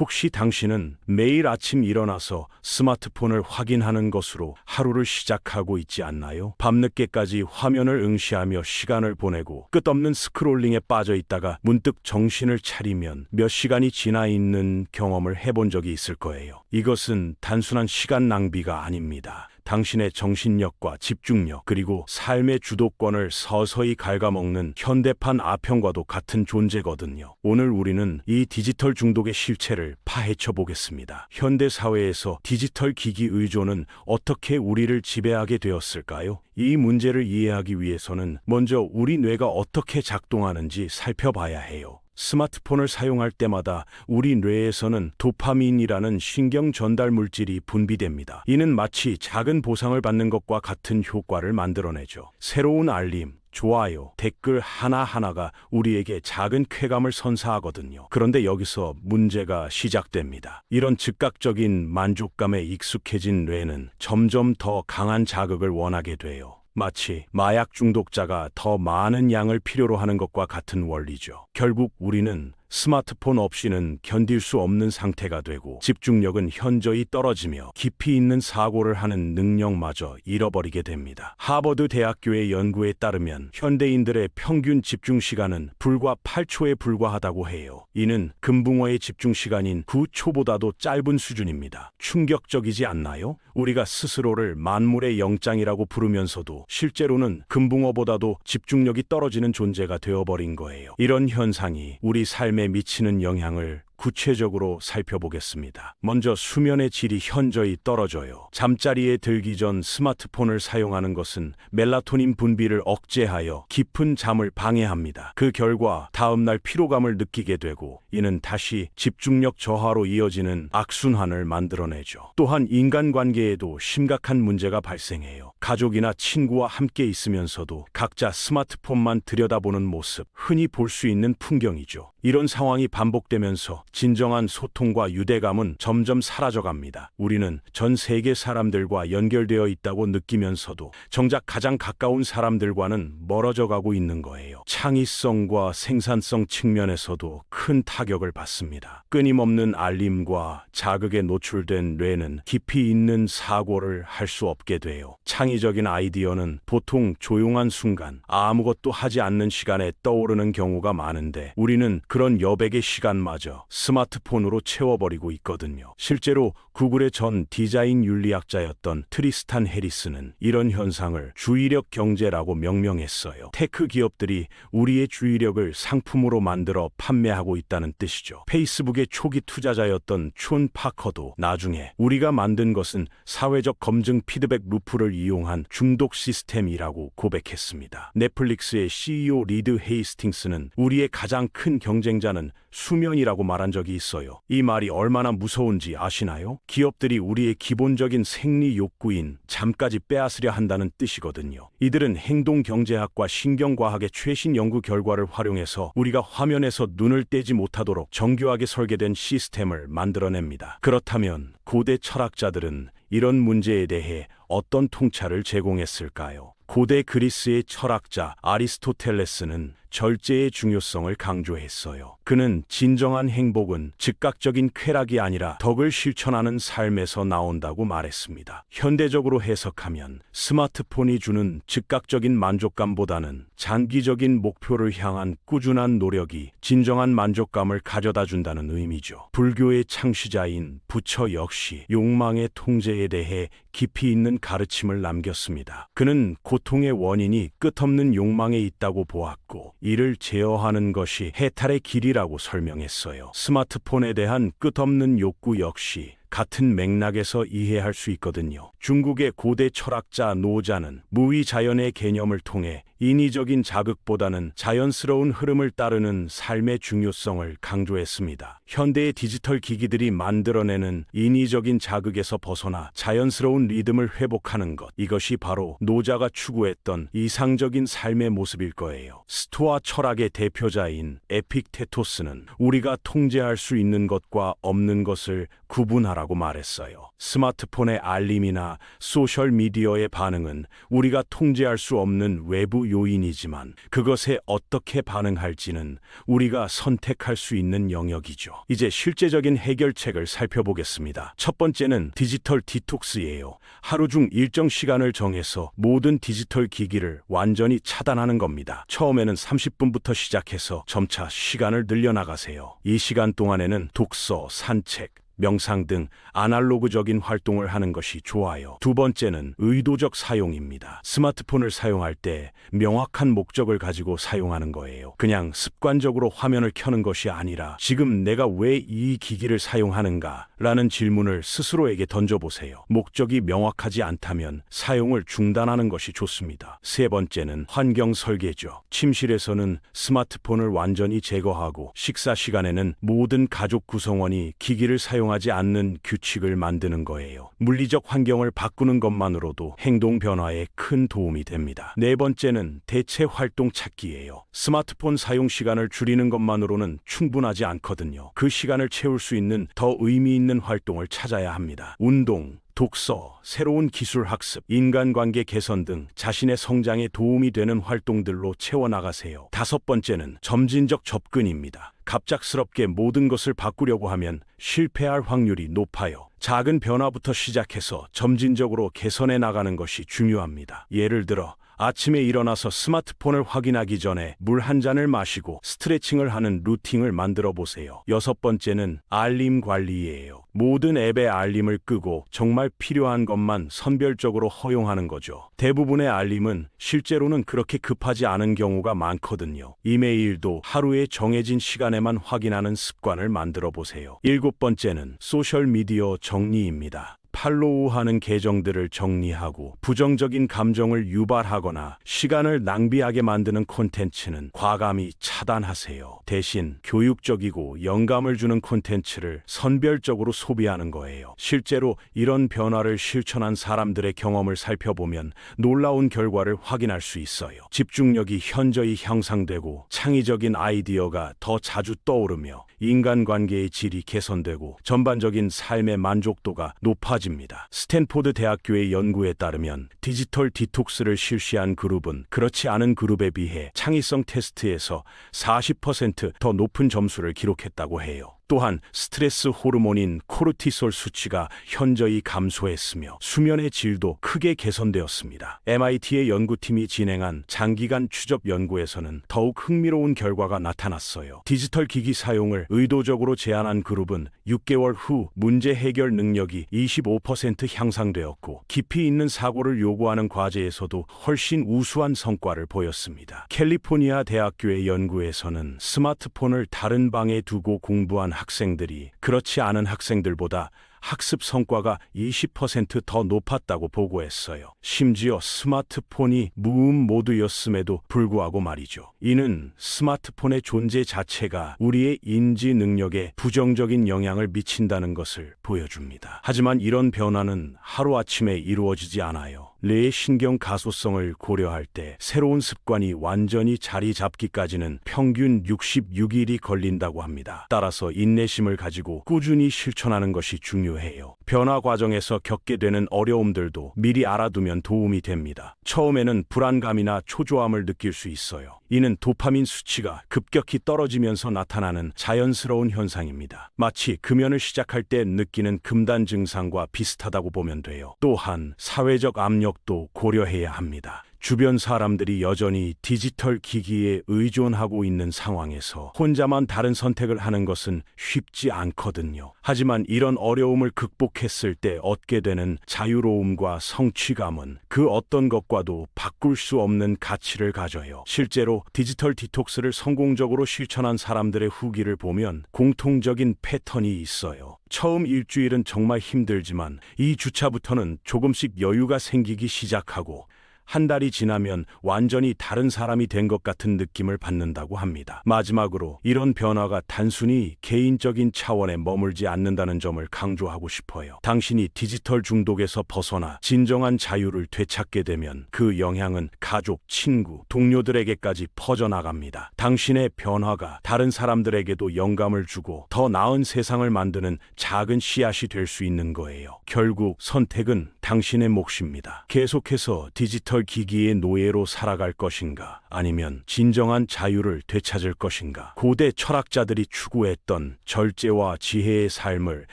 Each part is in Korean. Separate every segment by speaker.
Speaker 1: 혹시 당신은 매일 아침 일어나서 스마트폰을 확인하는 것으로 하루를 시작하고 있지 않나요? 밤늦게까지 화면을 응시하며 시간을 보내고 끝없는 스크롤링에 빠져 있다가 문득 정신을 차리면 몇 시간이 지나 있는 경험을 해본 적이 있을 거예요. 이것은 단순한 시간 낭비가 아닙니다. 당신의 정신력과 집중력 그리고 삶의 주도권을 서서히 갉아먹는 현대판 아평과도 같은 존재거든요. 오늘 우리는 이 디지털 중독의 실체를 파헤쳐 보겠습니다. 현대 사회에서 디지털 기기 의존은 어떻게 우리를 지배하게 되었을까요? 이 문제를 이해하기 위해서는 먼저 우리 뇌가 어떻게 작동하는지 살펴봐야 해요. 스마트폰을 사용할 때마다 우리 뇌에서는 도파민이라는 신경 전달 물질이 분비됩니다. 이는 마치 작은 보상을 받는 것과 같은 효과를 만들어내죠. 새로운 알림, 좋아요, 댓글 하나하나가 우리에게 작은 쾌감을 선사하거든요. 그런데 여기서 문제가 시작됩니다. 이런 즉각적인 만족감에 익숙해진 뇌는 점점 더 강한 자극을 원하게 돼요. 마치 마약 중독자가 더 많은 양을 필요로 하는 것과 같은 원리죠. 결국 우리는 스마트폰 없이는 견딜 수 없는 상태가 되고 집중력은 현저히 떨어지며 깊이 있는 사고를 하는 능력마저 잃어버리게 됩니다. 하버드 대학교의 연구에 따르면 현대인들의 평균 집중 시간은 불과 8초에 불과하다고 해요. 이는 금붕어의 집중 시간인 9초보다도 짧은 수준입니다. 충격적이지 않나요? 우리가 스스로를 만물의 영장이라고 부르면서도 실제로는 금붕어보다도 집중력이 떨어지는 존재가 되어버린 거예요. 이런 현상이 우리 삶에 미치는 영향을 구체적으로 살펴보겠습니다. 먼저 수면의 질이 현저히 떨어져요. 잠자리에 들기 전 스마트폰을 사용하는 것은 멜라토닌 분비를 억제하여 깊은 잠을 방해합니다. 그 결과 다음날 피로감을 느끼게 되고 이는 다시 집중력 저하로 이어지는 악순환을 만들어내죠. 또한 인간관계에도 심각한 문제가 발생해요. 가족이나 친구와 함께 있으면서도 각자 스마트폰만 들여다보는 모습, 흔히 볼 수 있는 풍경이죠. 이런 상황이 반복되면서 진정한 소통과 유대감은 점점 사라져갑니다. 우리는 전 세계 사람들과 연결되어 있다고 느끼면서도 정작 가장 가까운 사람들과는 멀어져 가고 있는 거예요. 창의성과 생산성 측면에서도 큰 타격을 받습니다. 끊임없는 알림과 자극에 노출된 뇌는 깊이 있는 사고를 할 수 없게 돼요. 창의적인 아이디어는 보통 조용한 순간, 아무것도 하지 않는 시간에 떠오르는 경우가 많은데 우리는 그런 여백의 시간마저 스마트폰으로 채워버리고 있거든요. 실제로 구글의 전 디자인 윤리학자였던 트리스탄 해리스는 이런 현상을 주의력 경제라고 명명했어요. 테크 기업들이 우리의 주의력을 상품으로 만들어 판매하고 있다는 뜻이죠. 페이스북의 초기 투자자였던 촌 파커도 나중에 우리가 만든 것은 사회적 검증 피드백 루프를 이용한 중독 시스템이라고 고백했습니다. 넷플릭스의 CEO 리드 헤이스팅스는 우리의 가장 큰 경쟁자는 수면이라고 말한 적이 있어요. 이 말이 얼마나 무서운지 아시나요? 기업들이 우리의 기본적인 생리 욕구인 잠까지 빼앗으려 한다는 뜻이거든요. 이들은 행동 경제학과 신경과학의 최신 연구 결과를 활용해서 우리가 화면에서 눈을 떼지 못하도록 정교하게 설계된 시스템을 만들어냅니다. 그렇다면 고대 철학자들은 이런 문제에 대해 어떤 통찰을 제공했을까요? 고대 그리스의 철학자 아리스토텔레스는 절제의 중요성을 강조했어요. 그는 진정한 행복은 즉각적인 쾌락이 아니라 덕을 실천하는 삶에서 나온다고 말했습니다. 현대적으로 해석하면 스마트폰이 주는 즉각적인 만족감보다는 장기적인 목표를 향한 꾸준한 노력이 진정한 만족감을 가져다 준다는 의미죠. 불교의 창시자인 부처 역시 욕망의 통제에 대해 깊이 있는 가르침을 남겼습니다. 그는 고통의 원인이 끝없는 욕망에 있다고 보았고 이를 제어하는 것이 해탈의 길이라고 설명했어요. 스마트폰에 대한 끝없는 욕구 역시 같은 맥락에서 이해할 수 있거든요. 중국의 고대 철학자 노자는 무위자연의 개념을 통해 인위적인 자극보다는 자연스러운 흐름을 따르는 삶의 중요성을 강조했습니다. 현대의 디지털 기기들이 만들어내는 인위적인 자극에서 벗어나 자연스러운 리듬을 회복하는 것, 이것이 바로 노자가 추구했던 이상적인 삶의 모습일 거예요. 스토아 철학의 대표자인 에픽테토스는 우리가 통제할 수 있는 것과 없는 것을 구분하라 거라고 말했어요. 스마트폰의 알림이나 소셜미디어의 반응은 우리가 통제할 수 없는 외부 요인이지만 그것에 어떻게 반응할지는 우리가 선택할 수 있는 영역이죠. 이제 실제적인 해결책을 살펴보겠습니다. 첫 번째는 디지털 디톡스예요. 하루 중 일정 시간을 정해서 모든 디지털 기기를 완전히 차단하는 겁니다. 처음에는 30분부터 시작해서 점차 시간을 늘려나가세요. 이 시간 동안에는 독서, 산책, 명상 등 아날로그적인 활동을 하는 것이 좋아요. 두 번째는 의도적 사용입니다. 스마트폰을 사용할 때 명확한 목적을 가지고 사용하는 거예요. 그냥 습관적으로 화면을 켜는 것이 아니라 지금 내가 왜 이 기기를 사용하는가? 라는 질문을 스스로에게 던져보세요. 목적이 명확하지 않다면 사용을 중단하는 것이 좋습니다. 세 번째는 환경 설계죠. 침실에서는 스마트폰을 완전히 제거하고 식사 시간에는 모든 가족 구성원이 기기를 사용하지 않는 규칙을 만드는 거예요. 물리적 환경을 바꾸는 것만으로도 행동 변화에 큰 도움이 됩니다. 네 번째는 대체 활동 찾기예요. 스마트폰 사용 시간을 줄이는 것만으로는 충분하지 않거든요. 그 시간을 채울 수 있는 더 의미 있는 활동을 찾아야 합니다. 운동, 독서, 새로운 기술 학습, 인간관계 개선 등 자신의 성장에 도움이 되는 활동들로 채워나가세요. 다섯 번째는 점진적 접근입니다. 갑작스럽게 모든 것을 바꾸려고 하면 실패할 확률이 높아요. 작은 변화부터 시작해서 점진적으로 개선해 나가는 것이 중요합니다. 예를 들어 아침에 일어나서 스마트폰을 확인하기 전에 물 한 잔을 마시고 스트레칭을 하는 루틴을 만들어 보세요. 여섯 번째는 알림 관리예요. 모든 앱의 알림을 끄고 정말 필요한 것만 선별적으로 허용하는 거죠. 대부분의 알림은 실제로는 그렇게 급하지 않은 경우가 많거든요. 이메일도 하루에 정해진 시간에만 확인하는 습관을 만들어 보세요. 일곱 번째는 소셜미디어 정리입니다. 팔로우하는 계정들을 정리하고 부정적인 감정을 유발하거나 시간을 낭비하게 만드는 콘텐츠는 과감히 차단하세요. 대신 교육적이고 영감을 주는 콘텐츠를 선별적으로 소비하는 거예요. 실제로 이런 변화를 실천한 사람들의 경험을 살펴보면 놀라운 결과를 확인할 수 있어요. 집중력이 현저히 향상되고 창의적인 아이디어가 더 자주 떠오르며 인간관계의 질이 개선되고 전반적인 삶의 만족도가 높아집니다. 스탠포드 대학교의 연구에 따르면 디지털 디톡스를 실시한 그룹은 그렇지 않은 그룹에 비해 창의성 테스트에서 40% 더 높은 점수를 기록했다고 해요. 또한 스트레스 호르몬인 코르티솔 수치가 현저히 감소했으며 수면의 질도 크게 개선되었습니다. MIT의 연구팀이 진행한 장기간 추적 연구에서는 더욱 흥미로운 결과가 나타났어요. 디지털 기기 사용을 의도적으로 제한한 그룹은 6개월 후 문제 해결 능력이 25% 향상되었고 깊이 있는 사고를 요구하는 과제에서도 훨씬 우수한 성과를 보였습니다. 캘리포니아 대학교의 연구에서는 스마트폰을 다른 방에 두고 공부한 학생들이 그렇지 않은 학생들보다 학습 성과가 20% 더 높았다고 보고했어요. 심지어 스마트폰이 무음 모드였음에도 불구하고 말이죠. 이는 스마트폰의 존재 자체가 우리의 인지 능력에 부정적인 영향을 미친다는 것을 보여줍니다. 하지만 이런 변화는 하루아침에 이루어지지 않아요. 뇌의 신경 가소성을 고려할 때 새로운 습관이 완전히 자리 잡기까지는 평균 66일이 걸린다고 합니다. 따라서 인내심을 가지고 꾸준히 실천하는 것이 중요해요. 변화 과정에서 겪게 되는 어려움들도 미리 알아두면 도움이 됩니다. 처음에는 불안감이나 초조함을 느낄 수 있어요. 이는 도파민 수치가 급격히 떨어지면서 나타나는 자연스러운 현상입니다. 마치 금연을 시작할 때 느끼는 금단 증상과 비슷하다고 보면 돼요. 또한 사회적 압력도 고려해야 합니다. 주변 사람들이 여전히 디지털 기기에 의존하고 있는 상황에서 혼자만 다른 선택을 하는 것은 쉽지 않거든요. 하지만 이런 어려움을 극복했을 때 얻게 되는 자유로움과 성취감은 그 어떤 것과도 바꿀 수 없는 가치를 가져요. 실제로 디지털 디톡스를 성공적으로 실천한 사람들의 후기를 보면 공통적인 패턴이 있어요. 처음 일주일은 정말 힘들지만 2주차부터는 조금씩 여유가 생기기 시작하고 한 달이 지나면 완전히 다른 사람이 된 것 같은 느낌을 받는다고 합니다. 마지막으로 이런 변화가 단순히 개인적인 차원에 머물지 않는다는 점을 강조하고 싶어요. 당신이 디지털 중독에서 벗어나 진정한 자유를 되찾게 되면 그 영향은 가족, 친구, 동료들에게까지 퍼져나갑니다. 당신의 변화가 다른 사람들에게도 영감을 주고 더 나은 세상을 만드는 작은 씨앗이 될 수 있는 거예요. 결국 선택은 당신의 몫입니다. 계속해서 디지털 기기의 노예로 살아갈 것인가, 아니면 진정한 자유를 되찾을 것인가. 고대 철학자들이 추구했던 절제와 지혜의 삶을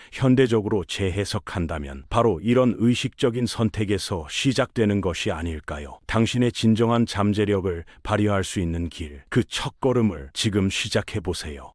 Speaker 1: 현대적으로 재해석한다면 바로 이런 의식적인 선택에서 시작되는 것이 아닐까요? 당신의 진정한 잠재력을 발휘할 수 있는 길, 그 첫걸음을 지금 시작해 보세요.